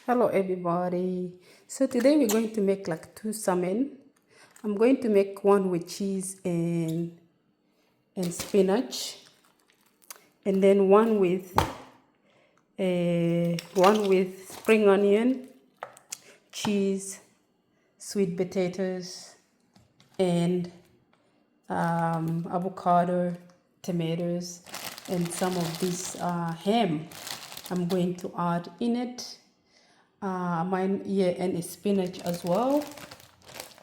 Hello everybody. So today we're going to make like two salmon. I'm going to make one with cheese and spinach, and then one with spring onion, cheese, sweet potatoes, and avocado, tomatoes, and some of this ham I'm going to add in it. And a spinach as well,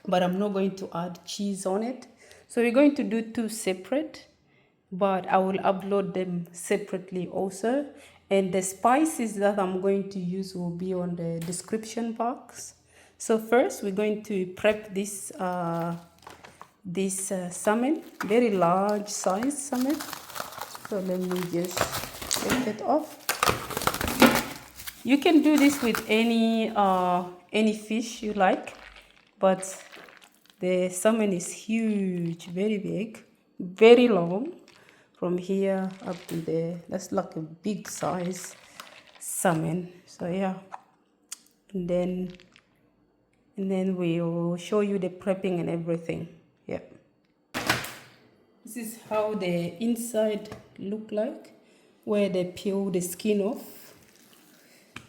but I'm not going to add cheese on it. So we're going to do two separate, but I will upload them separately also. And the spices that I'm going to use will be on the description box. So first we're going to prep this salmon, very large size salmon. So let me just take it off. You can do this with any fish you like, but the salmon is huge, very big, very long, from here up to there. That's like a big size salmon. So yeah, and then we will show you the prepping and everything. Yeah, this is how the inside look like, where they peel the skin off.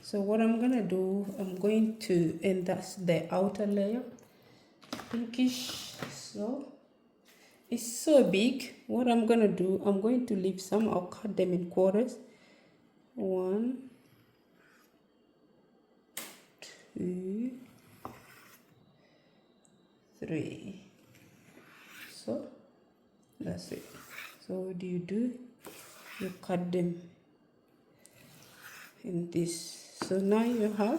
So what I'm gonna do, and that's the outer layer, pinkish. So it's so big. What I'm gonna do, I'm going to leave some. I'll cut them in quarters. 1, 2, 3. So that's it. So what do? You cut them in this. So now you have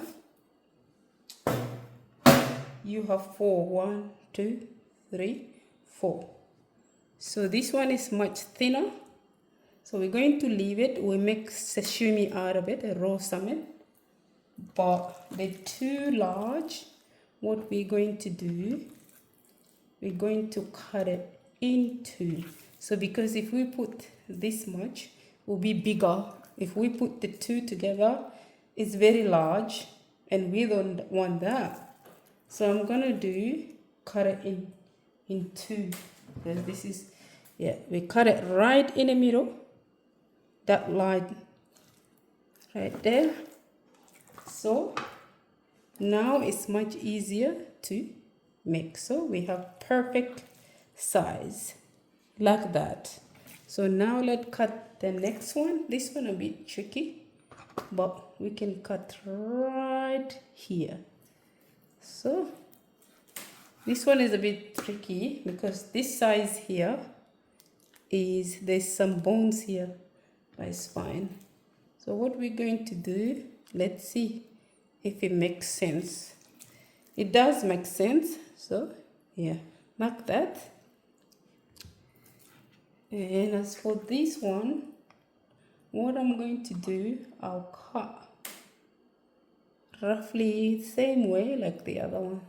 4. 1, 2, 3, 4. So this one is much thinner. So we're going to leave it. We make sashimi out of it, a raw salmon. But they're too large. What we're going to do, we're going to cut it into. So because if we put this much, it will be bigger. If we put the two together, it's very large, and we don't want that. So I'm gonna cut it in two, because this is, yeah, we cut it right in the middle, that line right there. So now it's much easier to make. So we have perfect size like that. So now let's cut the next one. This one a bit tricky, but we can cut right here. So this one is a bit tricky because this size here there's some bones here, but it's fine. So what we're going to do, let's see if it makes sense. It does make sense. So yeah, like that. And as for this one, what I'm going to do, I'll cut roughly same way like the other one,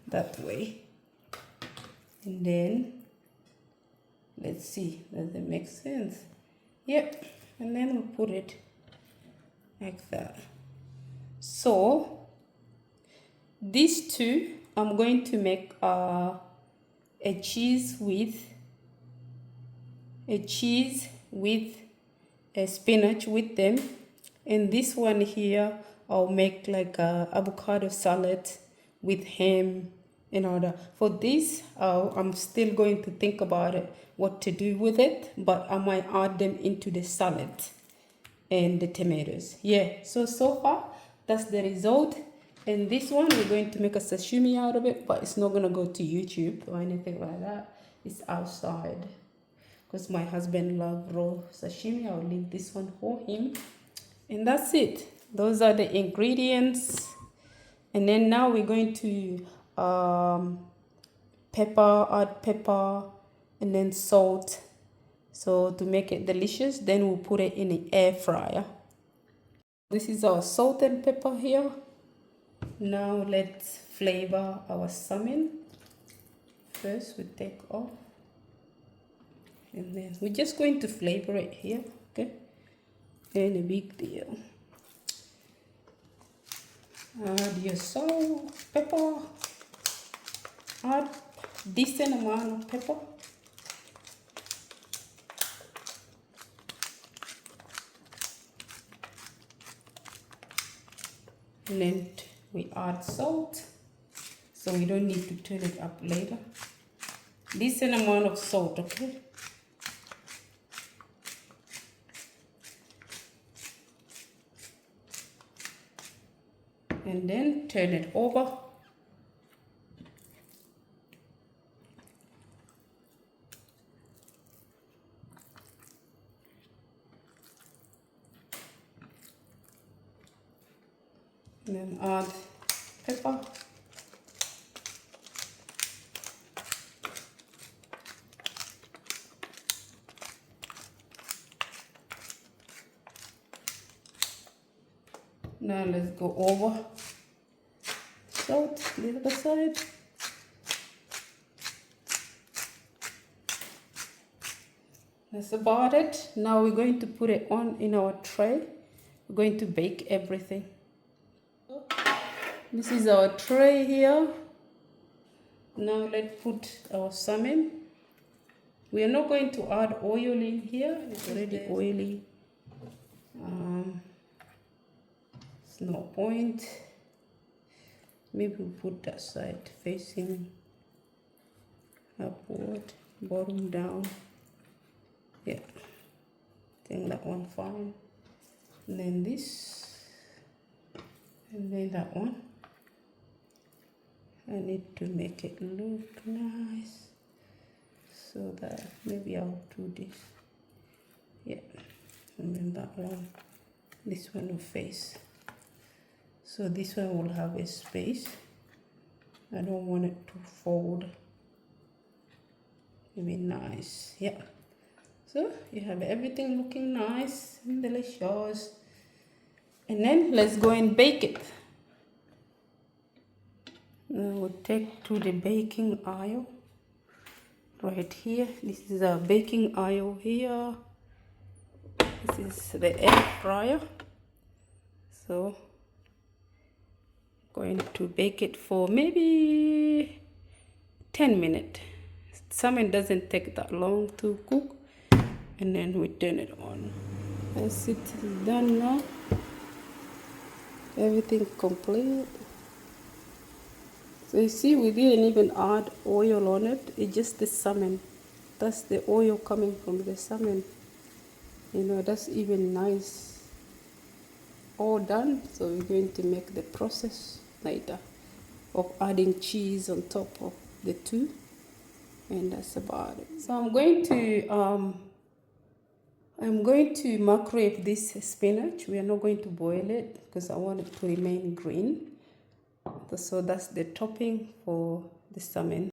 that way. And then let's see, does it make sense? Yep. And then we'll put it like that. So these two, I'm going to make a cheese with a spinach with them. And this one here, I'll make like a avocado salad with ham and all that. For this, I'm still going to think about it, what to do with it, but I might add them into the salad and the tomatoes. Yeah, so far that's the result. And this one, we're going to make a sashimi out of it, but it's not gonna go to YouTube or anything like that. It's outside because my husband loves raw sashimi. I'll leave this one for him. And that's it. Those are the ingredients. And then now we're going to add pepper, and then salt. So to make it delicious, then we'll put it in the air fryer. This is our salt and pepper here. Now let's flavor our salmon. First we take off, and then we're just going to flavor it here, okay? Ain't a big deal. Add your salt, pepper. Add decent amount of pepper. And then we add salt, so we don't need to turn it up later. Decent amount of salt, okay? And then turn it over. And then add pepper. Now let's go over salt the other side. That's about it. Now we're going to put it on in our tray. We're going to bake everything. This is our tray here. Now let's put our salmon. We are not going to add oil in here. It's already oily. It's no point. Maybe we'll put that side facing upward, bottom down. Yeah, I think that one fine. And then this, and then that one. I need to make it look nice, so that maybe I'll do this. Yeah, and then that one, this one will face. So this one will have a space. I don't want it to fold. It'll be nice, yeah. So you have everything looking nice and delicious. And then let's go and bake it. Now we'll take to the baking aisle right here. This is our baking aisle here. This is the air fryer. So going to bake it for maybe 10 minutes. Salmon doesn't take that long to cook. And then we turn it on. As it is done now, everything complete. So you see, we didn't even add oil on it. It's just the salmon. That's the oil coming from the salmon. You know, that's even nice. All done. So we're going to make the process later of adding cheese on top of the two. And that's about it. So I'm going to microwave this spinach. We are not going to boil it because I want it to remain green. So that's the topping for the salmon.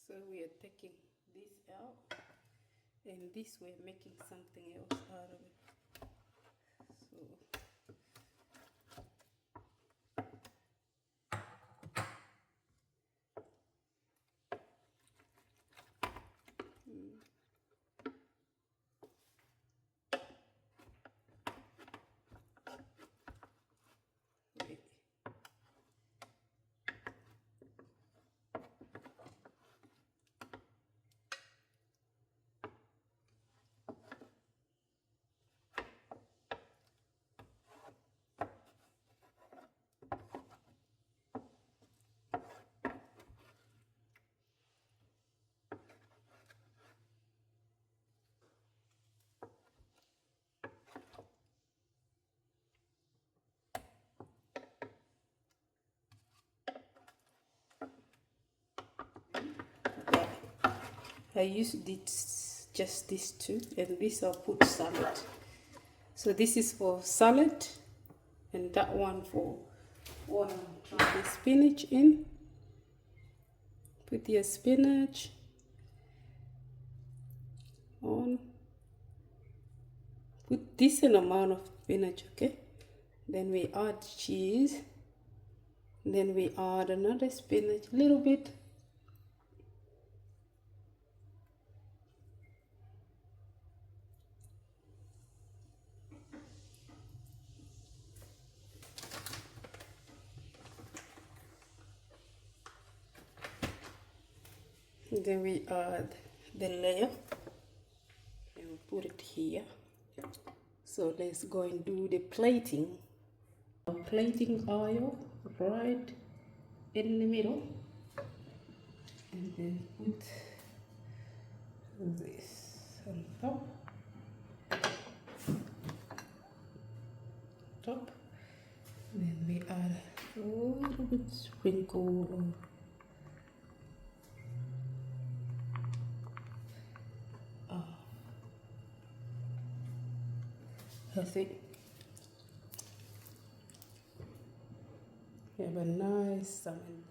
So we are taking this out, and this we're making something else out of it. I used this, just these two, and this I'll put salad. So this is for salad, and that one for what I'm trying the spinach in. Put your spinach on. Put decent amount of spinach, okay? Then we add cheese. Then we add another spinach, a little bit. Then we add the layer and we put it here. So let's go and do the plating. Plating oil right in the middle, and then put this on top. Then we add a little bit sprinkle of that's it. We have a nice salmon.